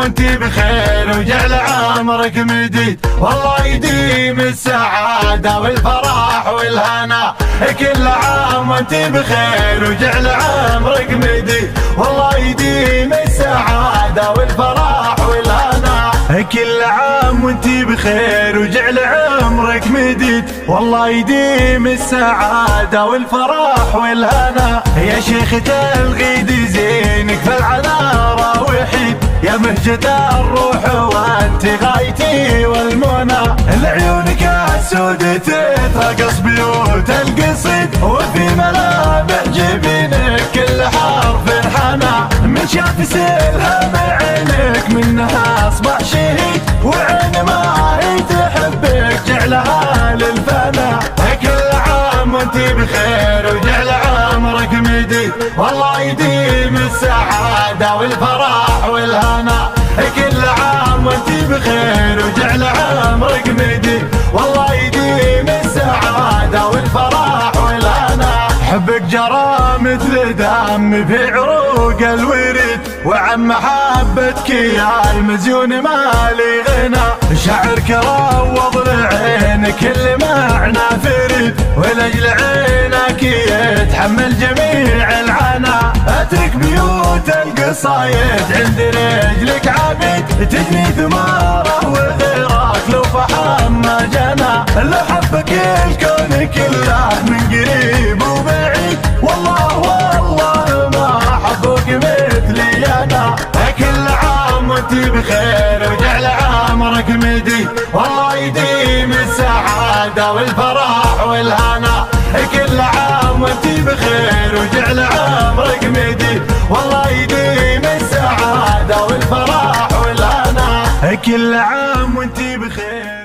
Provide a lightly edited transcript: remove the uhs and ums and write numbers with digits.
وانتي بخير وجعل عمرك مديد، والله يديم السعادة والفرح والهنا. كل عام وانتي بخير وجعل عمرك مديد، والله يديم السعادة والفرح والهنا. كل عام وانتي بخير وجعل عمرك مديد، والله يديم السعادة والفرح والهنا. يا شيخة الغيد زينك فالعذارى وحيد، يا مهجة الروح وانت غايتي والمنى. لعيونك السود تترقص بيوت القصيد، وفي ملامح جبينك كل حرف حنا. من شاف سلها عينك منها اصبح شهيد، وعين ما هي تحبك جعلها للفنا. كل عام وانتي بخير وجعل عمرك مديد، والله يديم السعادة والفرح والهنا. كل عام وانتي بخير وجعل عمرك مديد، والله يديم السعادة والفرح والهنا. حبك جرى مثل دم في عروق الورد، وعن محبتك يا المزيون مالي غنى. شعرك روض لعينك كل معنى فريد، ولأجل عينك يتحمل جميع العنا. اترك بيوت القصايد عند رجلك عبيد، تجني ثماره وغيرك لو فحم ما جنى. لو حبك الكون كله من قريب وبعيد، والله والله ما حبك مثلي انا. كل عام وانتي بخير وجعل عمرك مديد، والله يديم السعادة والفرح والهنا. كل عام وانتي بخير وجعل عمرك مديد، والله يديم السعادة والفرح والهنا. كل عام وانتي بخير.